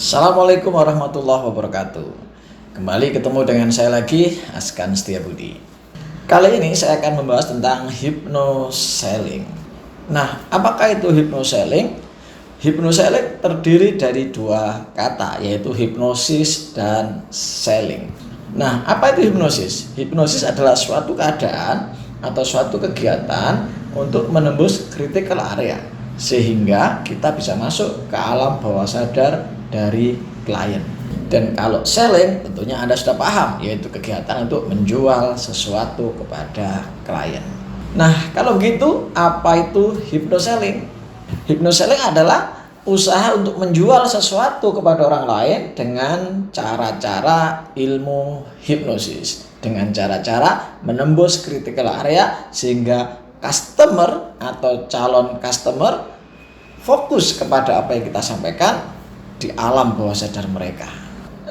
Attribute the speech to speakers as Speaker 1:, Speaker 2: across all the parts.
Speaker 1: Assalamualaikum warahmatullahi wabarakatuh. Kembali ketemu dengan saya lagi, Askan Setiabudi. Kali ini saya akan membahas tentang hypnoselling. Nah, apakah itu hypnoselling? Hypnoselling terdiri dari dua kata, yaitu hipnosis dan selling. Nah, apa itu hipnosis? Hipnosis adalah suatu keadaan atau suatu kegiatan untuk menembus critical area, sehingga kita bisa masuk ke alam bawah sadar dari klien. Dan kalau selling tentunya Anda sudah paham, yaitu kegiatan untuk menjual sesuatu kepada klien. Nah, kalau begitu apa itu hypnoselling? Hypnoselling adalah usaha untuk menjual sesuatu kepada orang lain dengan cara-cara ilmu hipnosis, dengan cara-cara menembus critical area sehingga customer atau calon customer fokus kepada apa yang kita sampaikan di alam bawah sadar mereka.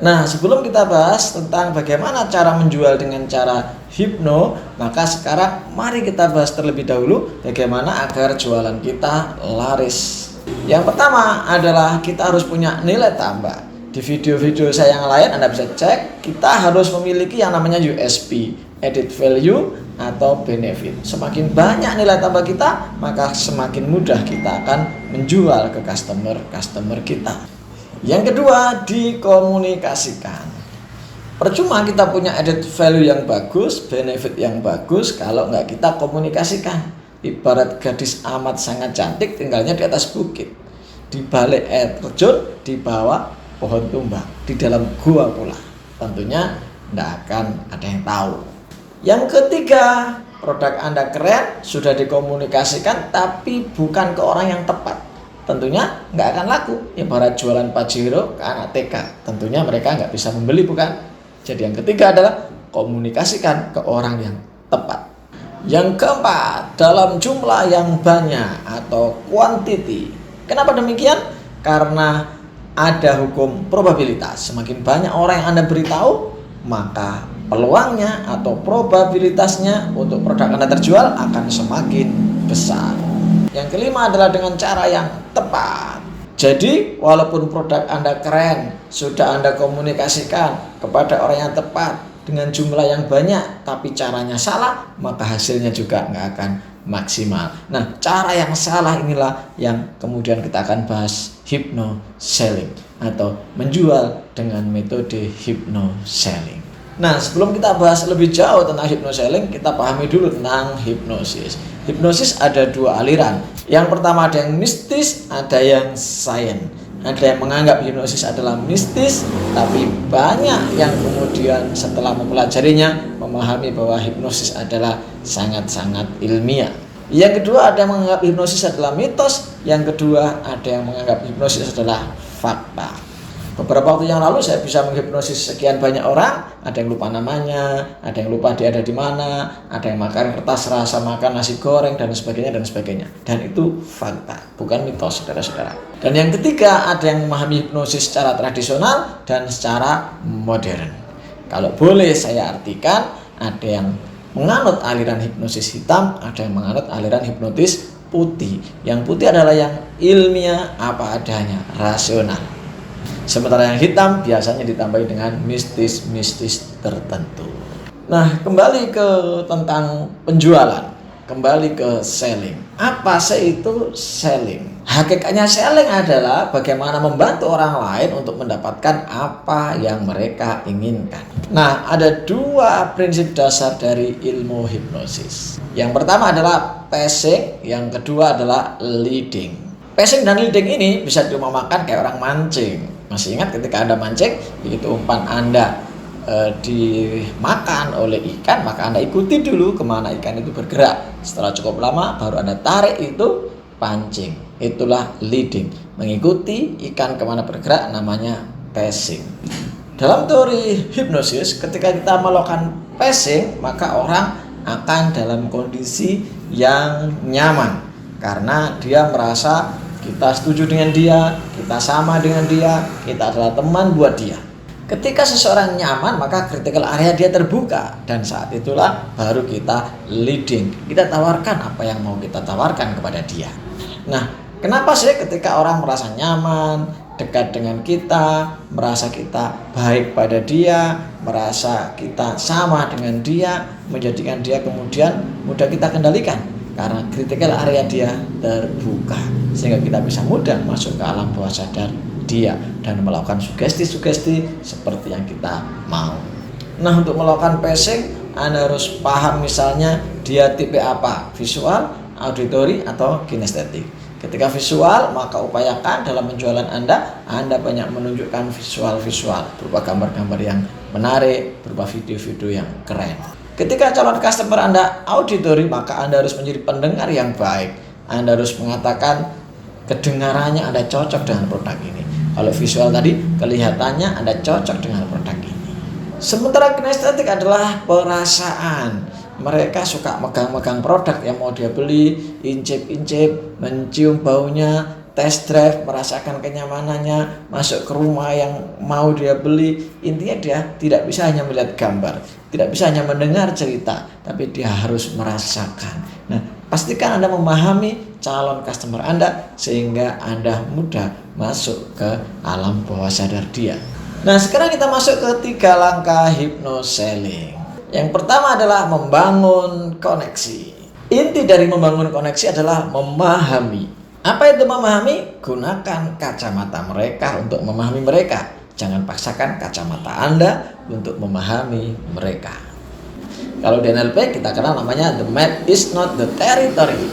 Speaker 1: Nah, sebelum kita bahas tentang bagaimana cara menjual dengan cara hipno, maka sekarang mari kita bahas terlebih dahulu bagaimana agar jualan kita laris. Yang pertama adalah kita harus punya nilai tambah. Di video-video saya yang lain Anda bisa cek, kita harus memiliki yang namanya USP, added value atau benefit. Semakin banyak nilai tambah kita, maka semakin mudah kita akan menjual ke customer kita. Yang kedua, dikomunikasikan. Percuma kita punya added value yang bagus, benefit yang bagus kalau nggak kita komunikasikan. Ibarat gadis amat sangat cantik tinggalnya di atas bukit, di balik air terjun, di bawah pohon tumbang, di dalam gua pula. Tentunya nggak akan ada yang tahu. Yang ketiga, produk Anda keren, sudah dikomunikasikan tapi bukan ke orang yang tepat. Tentunya nggak akan laku. Ibarat jualan Pajero ke anak TK, tentunya mereka nggak bisa membeli, bukan? Jadi yang ketiga adalah komunikasikan ke orang yang tepat. Yang keempat, dalam jumlah yang banyak atau quantity. Kenapa demikian? Karena ada hukum probabilitas. Semakin banyak orang yang Anda beritahu, maka peluangnya atau probabilitasnya untuk produk Anda terjual akan semakin besar. Yang kelima adalah dengan cara yang tepat. Jadi walaupun produk Anda keren, sudah Anda komunikasikan kepada orang yang tepat dengan jumlah yang banyak, tapi caranya salah, maka hasilnya juga nggak akan maksimal. Nah, cara yang salah inilah yang kemudian kita akan bahas hypnoselling atau menjual dengan metode hypnoselling. Nah, sebelum kita bahas lebih jauh tentang hypnoselling, kita pahami dulu tentang hipnosis. Hipnosis ada dua aliran. Yang pertama ada yang mistis, ada yang sains. Ada yang menganggap hipnosis adalah mistis, tapi banyak yang kemudian setelah mempelajarinya memahami bahwa hipnosis adalah sangat-sangat ilmiah. Yang kedua ada yang menganggap hipnosis adalah mitos. Yang kedua ada yang menganggap hipnosis adalah fakta. Beberapa waktu yang lalu saya bisa menghipnosis sekian banyak orang, ada yang lupa namanya, ada yang lupa dia ada di mana, ada yang makan kertas rasa makan nasi goreng dan sebagainya dan sebagainya. Dan itu fakta, bukan mitos, saudara-saudara. Dan yang ketiga ada yang memahami hipnosis secara tradisional dan secara modern. Kalau boleh saya artikan, ada yang menganut aliran hipnosis hitam, ada yang menganut aliran hipnotis putih. Yang putih adalah yang ilmiah, apa adanya, rasional. Sementara yang hitam biasanya ditambahi dengan mistis-mistis tertentu. Nah, kembali ke tentang penjualan, kembali ke selling. Apa sih itu selling? Hakikatnya selling adalah bagaimana membantu orang lain untuk mendapatkan apa yang mereka inginkan. Nah, ada dua prinsip dasar dari ilmu hipnosis. Yang pertama adalah passing, yang kedua adalah leading. Passing dan leading ini bisa diumpamakan kayak orang mancing. Masih ingat ketika Anda mancing, begitu umpan Anda dimakan oleh ikan, maka Anda ikuti dulu kemana ikan itu bergerak. Setelah cukup lama, baru Anda tarik itu pancing. Itulah leading. Mengikuti ikan kemana bergerak namanya passing. Dalam teori hipnosis, ketika kita melakukan passing, maka orang akan dalam kondisi yang nyaman. Karena dia merasa kita setuju dengan dia, kita sama dengan dia, kita adalah teman buat dia. Ketika seseorang nyaman, maka critical area dia terbuka. Dan saat itulah baru kita leading. Kita tawarkan apa yang mau kita tawarkan kepada dia. Nah, kenapa sih ketika orang merasa nyaman, dekat dengan kita, merasa kita baik pada dia, merasa kita sama dengan dia, menjadikan dia kemudian mudah kita kendalikan karena critical area dia terbuka, sehingga kita bisa mudah masuk ke alam bawah sadar dia dan melakukan sugesti-sugesti seperti yang kita mau. Nah, untuk melakukan pacing, Anda harus paham misalnya dia tipe apa, visual, auditory, atau kinestetik. Ketika visual, maka upayakan dalam penjualan Anda banyak menunjukkan visual-visual berupa gambar-gambar yang menarik, berupa video-video yang keren. Ketika calon customer Anda auditory, maka Anda harus menjadi pendengar yang baik. Anda harus mengatakan kedengarannya Anda cocok dengan produk ini. Kalau visual tadi, kelihatannya Anda cocok dengan produk ini. Sementara kinestetik adalah perasaan. Mereka suka megang-megang produk yang mau dia beli, incip-incip, mencium baunya, test drive, merasakan kenyamanannya, masuk ke rumah yang mau dia beli. Intinya dia tidak bisa hanya melihat gambar, tidak bisa hanya mendengar cerita, tapi dia harus merasakan. Nah, pastikan Anda memahami calon customer Anda sehingga Anda mudah masuk ke alam bawah sadar dia. Nah, sekarang kita masuk ke 3 langkah hypnoselling. Yang pertama adalah membangun koneksi. Inti dari membangun koneksi adalah memahami. Apa itu memahami? Gunakan kacamata mereka untuk memahami mereka. Jangan paksakan kacamata Anda untuk memahami mereka. Kalau di NLP kita kenal namanya the map is not the territory.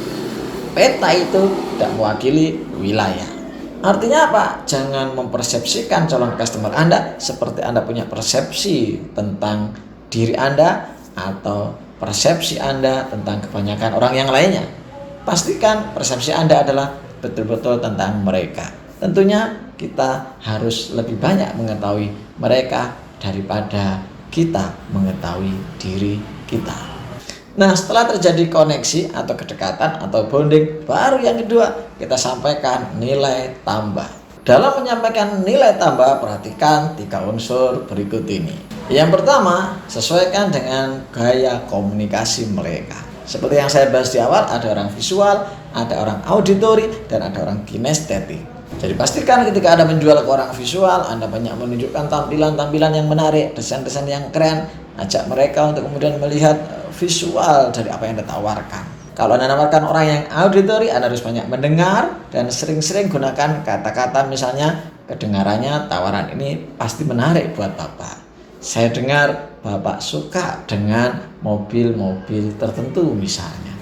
Speaker 1: Peta itu tidak mewakili wilayah. Artinya apa? Jangan mempersepsikan calon customer Anda seperti Anda punya persepsi tentang diri Anda atau persepsi Anda tentang kebanyakan orang yang lainnya. Pastikan persepsi Anda adalah betul-betul tentang mereka. Tentunya kita harus lebih banyak mengetahui mereka daripada kita mengetahui diri kita. Nah, setelah terjadi koneksi atau kedekatan atau bonding, baru yang kedua kita sampaikan nilai tambah. Dalam menyampaikan nilai tambah, perhatikan 3 unsur berikut ini. Yang pertama, sesuaikan dengan gaya komunikasi mereka. Seperti yang saya bahas di awal, ada orang visual, ada orang auditory, dan ada orang kinestetik. Jadi pastikan ketika Anda menjual ke orang visual, Anda banyak menunjukkan tampilan-tampilan yang menarik, desain-desain yang keren. Ajak mereka untuk kemudian melihat visual dari apa yang Anda tawarkan. Kalau Anda menawarkan orang yang auditory, Anda harus banyak mendengar dan sering-sering gunakan kata-kata misalnya kedengarannya tawaran ini pasti menarik buat Bapak. Saya dengar Bapak suka dengan mobil-mobil tertentu misalnya.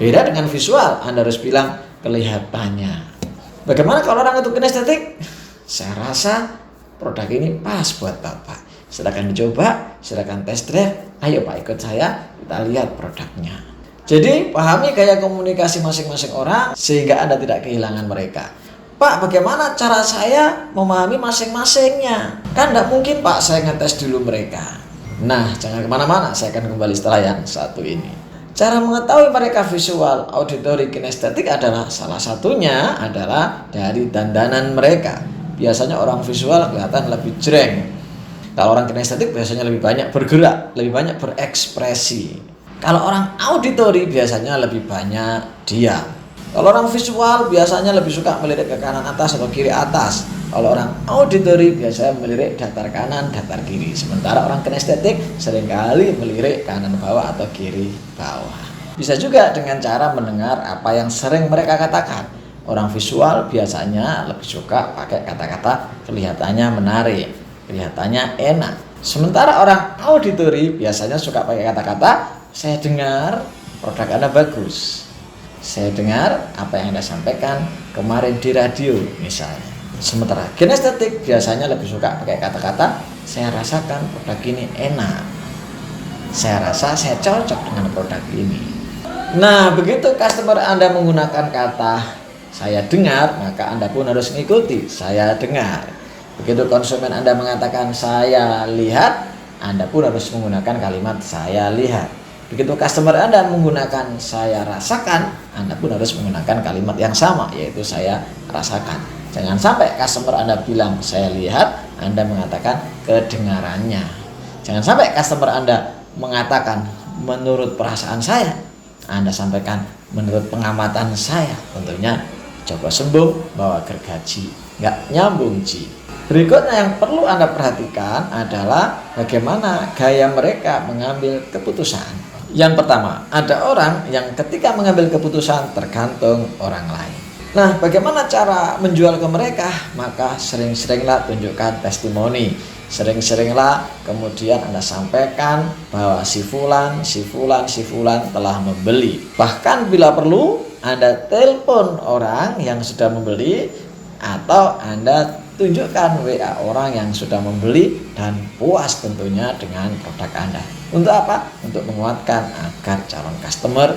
Speaker 1: Beda dengan visual, Anda harus bilang kelihatannya. Bagaimana kalau orang itu kinestetik? Saya rasa produk ini pas buat Bapak. Silakan dicoba, silakan test drive. Ayo Pak, ikut saya, kita lihat produknya. Jadi pahami gaya komunikasi masing-masing orang sehingga Anda tidak kehilangan mereka. Pak, bagaimana cara saya memahami masing-masingnya? Kan tidak mungkin Pak saya ngetes dulu mereka. Nah, jangan kemana-mana, saya akan kembali setelah yang satu ini. Cara mengetahui mereka visual, auditory, kinestetik adalah salah satunya adalah dari dandanan mereka. Biasanya orang visual kelihatan lebih jreng. Kalau orang kinestetik biasanya lebih banyak bergerak, lebih banyak berekspresi. Kalau orang auditory biasanya lebih banyak diam. Kalau orang visual biasanya lebih suka melirik ke kanan atas atau kiri atas. Kalau orang auditory biasanya melirik datar kanan, datar kiri. Sementara orang kinestetik seringkali melirik kanan bawah atau kiri bawah. Bisa juga dengan cara mendengar apa yang sering mereka katakan. Orang visual biasanya lebih suka pakai kata-kata kelihatannya menarik, kelihatannya enak. Sementara orang auditory biasanya suka pakai kata-kata, saya dengar produk Anda bagus. Saya dengar apa yang Anda sampaikan kemarin di radio misalnya. Sementara kinestetik biasanya lebih suka pakai kata-kata, saya rasakan produk ini enak. Saya rasa saya cocok dengan produk ini. Nah, begitu customer Anda menggunakan kata saya dengar, maka Anda pun harus mengikuti saya dengar. Begitu konsumen Anda mengatakan saya lihat, Anda pun harus menggunakan kalimat saya lihat. Begitu customer Anda menggunakan saya rasakan, Anda pun harus menggunakan kalimat yang sama, yaitu saya rasakan. Jangan sampai customer Anda bilang saya lihat, Anda mengatakan kedengarannya. Jangan sampai customer Anda mengatakan menurut perasaan saya, Anda sampaikan menurut pengamatan saya. Tentunya Coba sembung, bawa gergaji, nggak nyambung Ji. Berikutnya yang perlu Anda perhatikan adalah bagaimana gaya mereka mengambil keputusan. Yang pertama, ada orang yang ketika mengambil keputusan tergantung orang lain. Nah, bagaimana cara menjual ke mereka? Maka sering-seringlah tunjukkan testimoni. Sering-seringlah kemudian Anda sampaikan bahwa si fulan telah membeli. Bahkan bila perlu, Anda telepon orang yang sudah membeli atau Anda tunjukkan WA orang yang sudah membeli dan puas tentunya dengan produk Anda. Untuk apa? Untuk menguatkan agar calon customer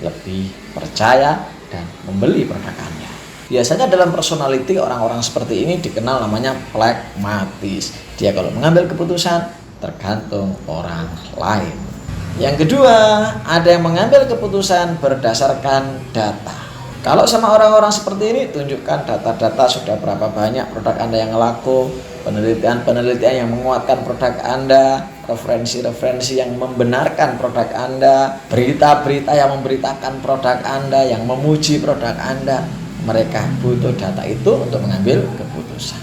Speaker 1: lebih percaya dan membeli produk Anda. Biasanya dalam personality orang-orang seperti ini dikenal namanya pragmatis. Dia kalau mengambil keputusan tergantung orang lain. Yang kedua, ada yang mengambil keputusan berdasarkan data. Kalau sama orang-orang seperti ini, tunjukkan data-data sudah berapa banyak produk Anda yang laku, penelitian-penelitian yang menguatkan produk Anda, referensi-referensi yang membenarkan produk Anda, berita-berita yang memberitakan produk Anda, yang memuji produk Anda. Mereka butuh data itu untuk mengambil keputusan.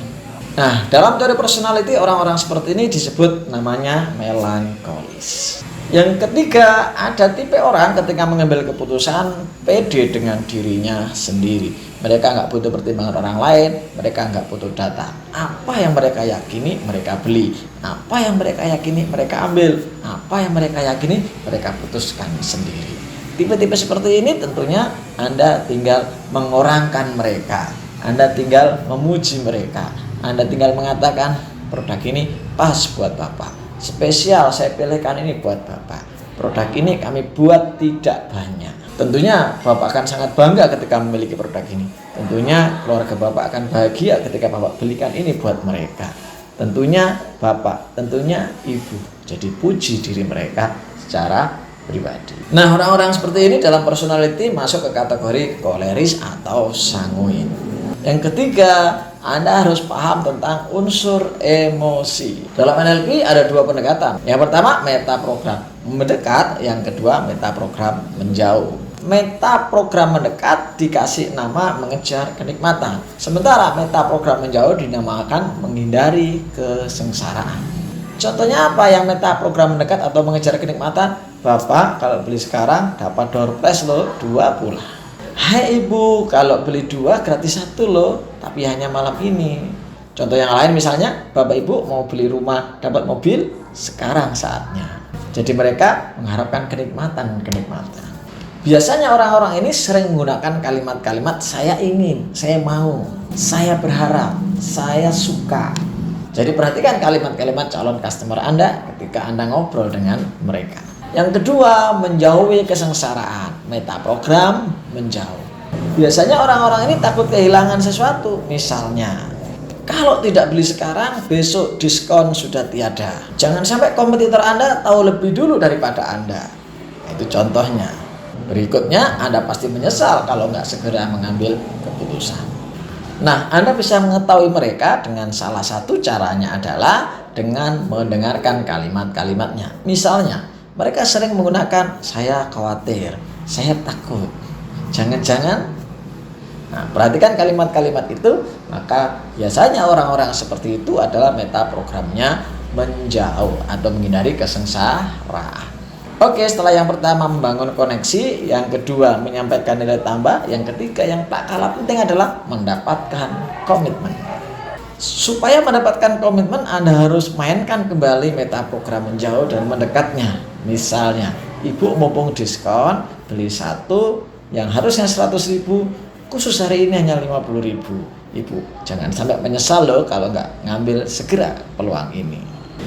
Speaker 1: Nah, dalam teori personality orang-orang seperti ini disebut namanya melankolis. Yang ketiga, ada tipe orang ketika mengambil keputusan pede dengan dirinya sendiri. Mereka nggak butuh pertimbangan orang lain, mereka nggak butuh data. Apa yang mereka yakini, mereka beli. Apa yang mereka yakini, mereka ambil. Apa yang mereka yakini, mereka putuskan sendiri. Tipe-tipe seperti ini tentunya Anda tinggal mengorangkan mereka. Anda tinggal memuji mereka. Anda tinggal mengatakan produk ini pas buat Bapak. Spesial saya pilihkan ini buat Bapak. Produk ini kami buat tidak banyak. Tentunya Bapak akan sangat bangga ketika memiliki produk ini. Tentunya keluarga Bapak akan bahagia ketika Bapak belikan ini buat mereka. Tentunya Bapak, tentunya Ibu. Jadi puji diri mereka secara pribadi. Nah, orang-orang seperti ini dalam personality masuk ke kategori koleris atau sanguin. Yang ketiga, Anda harus paham tentang unsur emosi. Dalam NLP ada dua pendekatan. Yang pertama, metaprogram mendekat. Yang kedua, metaprogram menjauh. Metaprogram mendekat dikasih nama mengejar kenikmatan. Sementara metaprogram menjauh dinamakan menghindari kesengsaraan. Contohnya apa yang metaprogram mendekat atau mengejar kenikmatan? Bapak kalau beli sekarang dapat door prize loh 2 bulan. Hai Ibu, kalau beli 2 gratis 1 loh, tapi hanya malam ini. Contoh yang lain misalnya, Bapak Ibu mau beli rumah, dapat mobil, sekarang saatnya. Jadi mereka mengharapkan kenikmatan. Biasanya orang-orang ini sering menggunakan kalimat-kalimat saya ingin, saya mau, saya berharap, saya suka. Jadi perhatikan kalimat-kalimat calon customer Anda ketika Anda ngobrol dengan mereka. Yang kedua, menjauhi kesengsaraan. Metaprogram menjauh. Biasanya orang-orang ini takut kehilangan sesuatu. Misalnya, kalau tidak beli sekarang, besok diskon sudah tiada. Jangan sampai kompetitor Anda tahu lebih dulu daripada Anda. Itu contohnya. Berikutnya, Anda pasti menyesal kalau nggak segera mengambil keputusan. Nah, Anda bisa mengetahui mereka dengan salah satu caranya adalah dengan mendengarkan kalimat-kalimatnya. Misalnya, mereka sering menggunakan saya khawatir, saya takut, jangan-jangan. Nah, perhatikan kalimat-kalimat itu, maka biasanya orang-orang seperti itu adalah metaprogramnya menjauh atau menghindari kesengsaraan. Oke, setelah yang pertama membangun koneksi, yang kedua menyampaikan nilai tambah, yang ketiga yang tak kalah penting adalah mendapatkan komitmen. Supaya mendapatkan komitmen, Anda harus mainkan kembali metaprogram menjauh dan mendekatnya. Misalnya, Ibu mumpung diskon, beli 1 yang harusnya 100.000, khusus hari ini hanya 50.000. Ibu, jangan sampai menyesal loh kalau nggak ngambil segera peluang ini.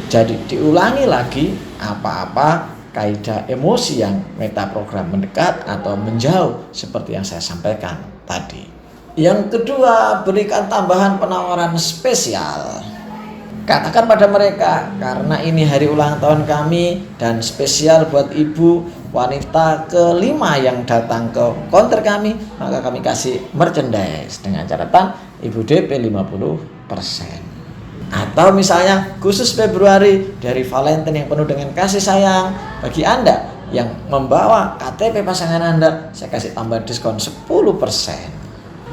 Speaker 1: Jadi diulangi lagi apa-apa kaidah emosi yang metaprogram mendekat atau menjauh seperti yang saya sampaikan tadi. Yang kedua, berikan tambahan penawaran spesial. Katakan pada mereka, karena ini hari ulang tahun kami dan spesial buat ibu wanita kelima yang datang ke counter kami, maka kami kasih merchandise dengan catatan ibu DP 50%. Atau misalnya khusus Februari dari Valentine yang penuh dengan kasih sayang, bagi Anda yang membawa KTP pasangan Anda, saya kasih tambah diskon 10%.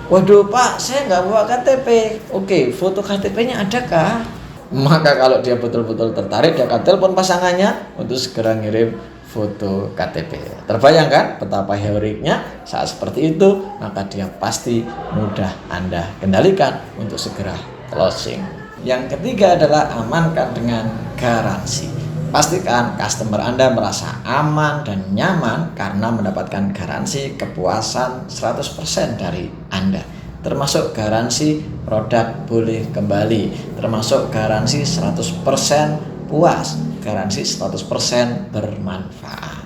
Speaker 1: Waduh Pak, saya nggak bawa KTP. Oke, foto KTP-nya adakah? Maka kalau dia betul-betul tertarik, dia akan telepon pasangannya untuk segera ngirim foto KTP. Terbayang kan betapa heroiknya saat seperti itu, maka dia pasti mudah Anda kendalikan untuk segera closing. Yang ketiga adalah amankan dengan garansi. Pastikan customer Anda merasa aman dan nyaman karena mendapatkan garansi kepuasan 100% dari Anda. Termasuk garansi produk boleh kembali, termasuk garansi 100% puas, garansi 100% bermanfaat.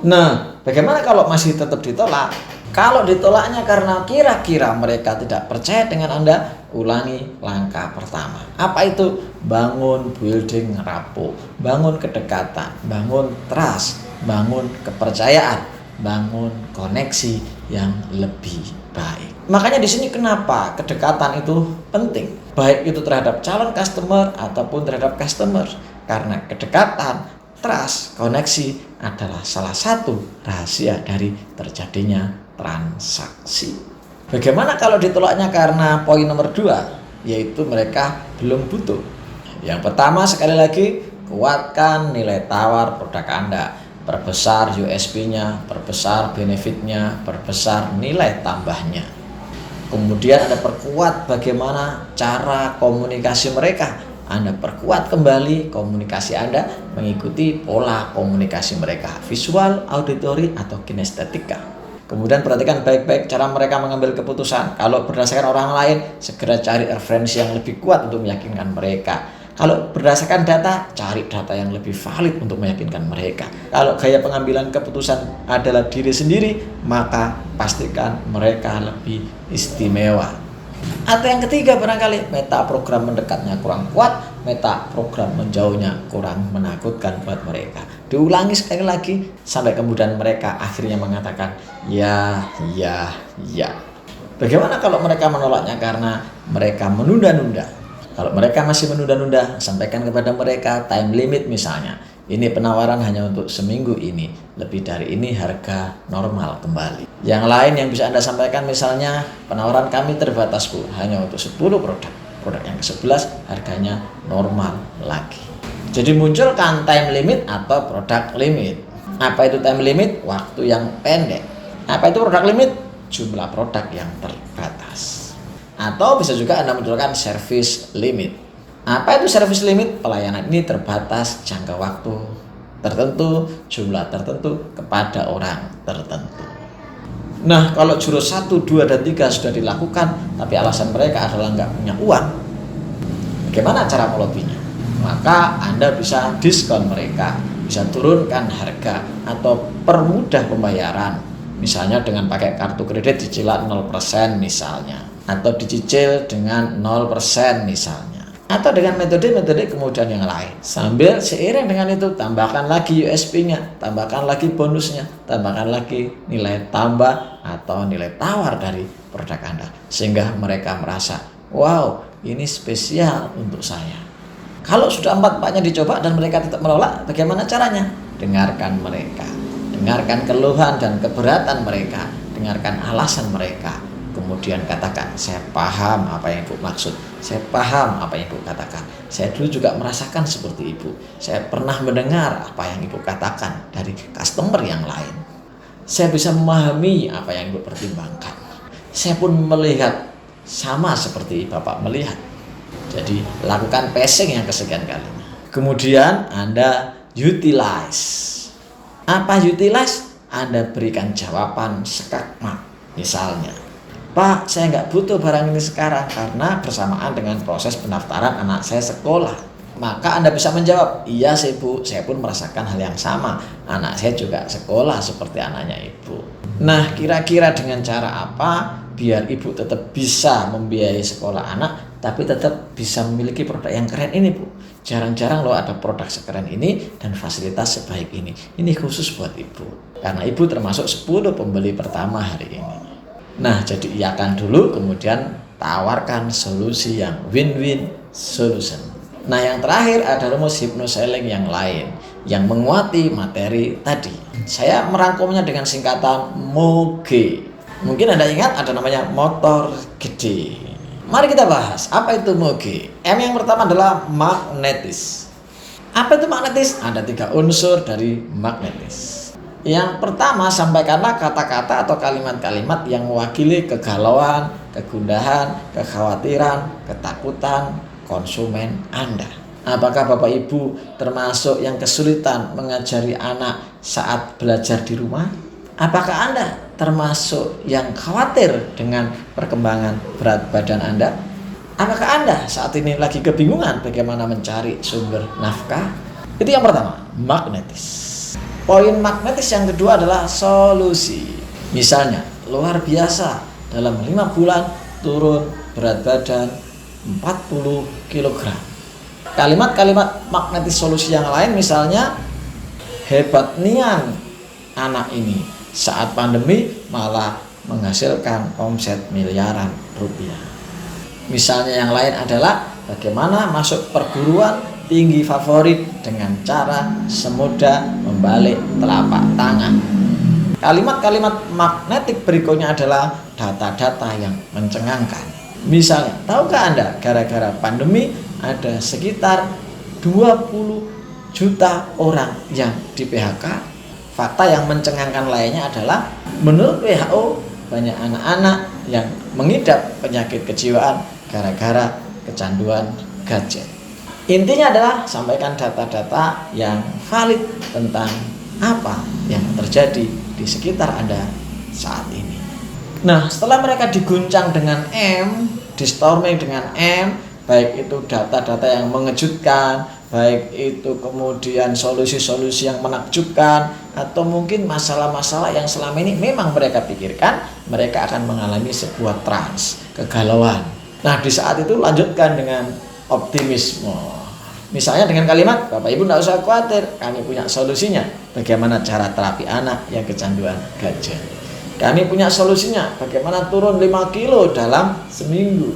Speaker 1: Nah, bagaimana kalau masih tetap ditolak? Kalau ditolaknya karena kira-kira mereka tidak percaya dengan Anda, ulangi langkah pertama. Apa itu? Bangun building rapport, bangun kedekatan, bangun trust, bangun kepercayaan, bangun koneksi yang lebih baik. Makanya di sini kenapa kedekatan itu penting, baik itu terhadap calon customer ataupun terhadap customer. Karena kedekatan, trust, koneksi adalah salah satu rahasia dari terjadinya transaksi. Bagaimana kalau ditolaknya karena poin nomor 2, yaitu mereka belum butuh? Yang pertama, sekali lagi, kuatkan nilai tawar produk Anda, perbesar USP-nya, perbesar benefitnya, perbesar nilai tambahnya. Kemudian Anda perkuat bagaimana cara komunikasi mereka. Anda perkuat kembali komunikasi Anda mengikuti pola komunikasi mereka, visual, auditory, atau kinestetika. Kemudian perhatikan baik-baik cara mereka mengambil keputusan. Kalau berdasarkan orang lain, segera cari referensi yang lebih kuat untuk meyakinkan mereka. Kalau berdasarkan data, cari data yang lebih valid untuk meyakinkan mereka. Kalau gaya pengambilan keputusan adalah diri sendiri, maka pastikan mereka lebih istimewa. Atau yang ketiga barangkali, meta program mendekatnya kurang kuat, meta program menjauhnya kurang menakutkan buat mereka. Diulangi sekali lagi sampai kemudian mereka akhirnya mengatakan ya, ya, ya. Bagaimana kalau mereka menolaknya karena mereka menunda-nunda? Kalau mereka masih menunda-nunda, sampaikan kepada mereka time limit misalnya. Ini penawaran hanya untuk seminggu ini. Lebih dari ini harga normal kembali. Yang lain yang bisa Anda sampaikan misalnya, penawaran kami terbatas Bu, hanya untuk 10 produk. Produk yang ke-11 harganya normal lagi. Jadi munculkan time limit atau produk limit. Apa itu time limit? Waktu yang pendek. Apa itu produk limit? Jumlah produk yang terbatas. Atau bisa juga Anda munculkan service limit. Apa itu service limit? Pelayanan ini terbatas jangka waktu tertentu, jumlah tertentu, kepada orang tertentu. Nah, kalau jurus 1, 2, dan 3 sudah dilakukan, tapi alasan mereka adalah nggak punya uang, bagaimana cara melobinya? Maka Anda bisa diskon mereka, bisa turunkan harga, atau permudah pembayaran. Misalnya dengan pakai kartu kredit cicilan 0% misalnya, atau dicicil dengan 0% misalnya. Atau dengan metode-metode kemudian yang lain. Sambil seiring dengan itu tambahkan lagi USP-nya, tambahkan lagi bonusnya, tambahkan lagi nilai tambah atau nilai tawar dari produk Anda. Sehingga mereka merasa, wow, ini spesial untuk saya. Kalau sudah 4-4-nya dicoba dan mereka tetap menolak, bagaimana caranya? Dengarkan mereka, dengarkan keluhan dan keberatan mereka, dengarkan alasan mereka. Kemudian katakan, saya paham apa yang Ibu maksud, saya paham apa yang Ibu katakan. Saya dulu juga merasakan seperti Ibu. Saya pernah mendengar apa yang Ibu katakan dari customer yang lain. Saya bisa memahami apa yang Ibu pertimbangkan. Saya pun melihat sama seperti Bapak melihat. Jadi lakukan pacing yang kesekian kalinya. Kemudian Anda utilize. Apa utilize? Anda berikan jawaban skakmat. Misalnya, Pak, saya nggak butuh barang ini sekarang karena bersamaan dengan proses pendaftaran anak saya sekolah. Maka Anda bisa menjawab, iya sih Bu, saya pun merasakan hal yang sama. Anak saya juga sekolah seperti anaknya Ibu. Nah, kira-kira dengan cara apa biar Ibu tetap bisa membiayai sekolah anak, tapi tetap bisa memiliki produk yang keren ini Bu. Jarang-jarang loh ada produk sekeren ini dan fasilitas sebaik ini. Ini khusus buat Ibu. Karena Ibu termasuk 10 pembeli pertama hari ini. Nah, jadi iakan dulu, kemudian tawarkan solusi yang win-win solution. Nah, yang terakhir ada rumus hypnoselling yang lain yang menguati materi tadi. Saya merangkumnya dengan singkatan MOGE. Mungkin Anda ingat ada namanya motor gede. Mari kita bahas, apa itu moge? M yang pertama adalah magnetis. Apa itu magnetis? Ada 3 unsur dari magnetis. Yang pertama, sampaikanlah kata-kata atau kalimat-kalimat yang mewakili kegalauan, kegundahan, kekhawatiran, ketakutan konsumen Anda. Apakah Bapak Ibu termasuk yang kesulitan mengajari anak saat belajar di rumah? Apakah Anda termasuk yang khawatir dengan perkembangan berat badan Anda? Apakah Anda saat ini lagi kebingungan bagaimana mencari sumber nafkah? Itu yang pertama, magnetis. Poin magnetis yang kedua adalah solusi. Misalnya, luar biasa, dalam 5 bulan turun berat badan 40 kg. Kalimat-kalimat magnetis solusi yang lain misalnya, hebat nian anak ini, saat pandemi malah menghasilkan omset miliaran rupiah. Misalnya yang lain adalah, bagaimana masuk perguruan tinggi favorit dengan cara semudah membalik telapak tangan. Kalimat-kalimat magnetik berikutnya adalah data-data yang mencengangkan. Misalnya, tahukah Anda gara-gara pandemi ada sekitar 20 juta orang yang di PHK? Fakta yang mencengangkan lainnya adalah, menurut WHO, banyak anak-anak yang mengidap penyakit kejiwaan gara-gara kecanduan gadget. Intinya adalah sampaikan data-data yang valid tentang apa yang terjadi di sekitar Anda saat ini. Nah, setelah mereka diguncang dengan M, distorming dengan M, baik itu data-data yang mengejutkan, baik itu kemudian solusi-solusi yang menakjubkan, atau mungkin masalah-masalah yang selama ini memang mereka pikirkan, mereka akan mengalami sebuah trans, kegalauan. Nah, di saat itu lanjutkan dengan optimisme. Misalnya dengan kalimat, Bapak Ibu tidak usah khawatir, kami punya solusinya. Bagaimana cara terapi anak yang kecanduan gadget. Kami punya solusinya, bagaimana turun 5 kilo dalam seminggu.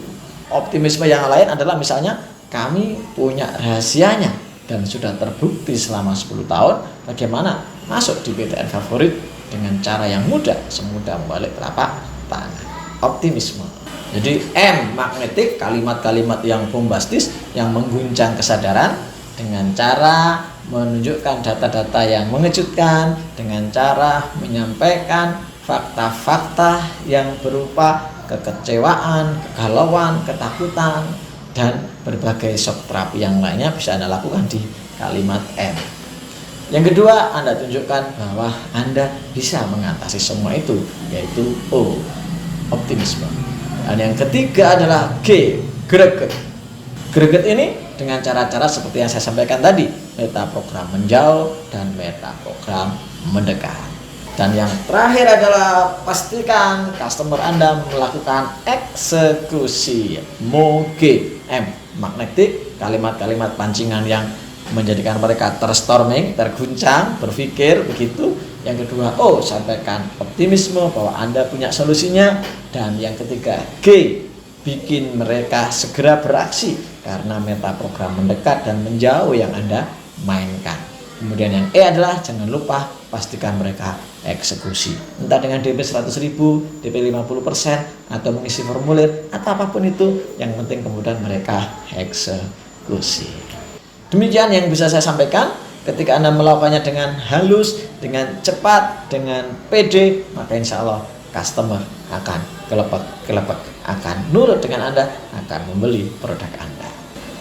Speaker 1: Optimisme yang lain adalah misalnya, kami punya rahasianya dan sudah terbukti selama 10 tahun bagaimana masuk di PTN favorit dengan cara yang mudah, semudah membalik telapak tangan. Optimisme. Jadi M, magnetik, kalimat-kalimat yang bombastis yang mengguncang kesadaran dengan cara menunjukkan data-data yang mengejutkan, dengan cara menyampaikan fakta-fakta yang berupa kekecewaan, kegalauan, ketakutan, dan berbagai shock terapi yang lainnya bisa Anda lakukan di kalimat M. Yang kedua, Anda tunjukkan bahwa Anda bisa mengatasi semua itu, yaitu O, optimisme. Dan yang ketiga adalah G, greget. Greget ini dengan cara-cara seperti yang saya sampaikan tadi, meta program menjauh dan meta program mendekat. Dan yang terakhir adalah pastikan customer Anda melakukan eksekusi. Moge, M, magnetik, kalimat-kalimat pancingan yang menjadikan mereka terstorming, terguncang, berpikir begitu. Yang kedua, O, sampaikan optimisme bahwa Anda punya solusinya. Dan yang ketiga, G, bikin mereka segera beraksi karena meta program mendekat dan menjauh yang Anda mainkan. Kemudian yang E adalah jangan lupa pastikan mereka eksekusi. Entah dengan DP 100.000, DP 50%, atau mengisi formulir, atau apapun itu, yang penting kemudian mereka eksekusi. Demikian yang bisa saya sampaikan. Ketika Anda melakukannya dengan halus, dengan cepat, dengan pede, maka insya Allah customer akan kelepek, akan nurut dengan Anda, akan membeli produk Anda.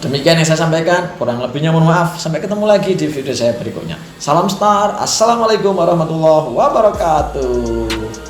Speaker 1: Demikian yang saya sampaikan, kurang lebihnya mohon maaf. Sampai ketemu lagi di video saya berikutnya. Salam star, assalamualaikum warahmatullahi wabarakatuh.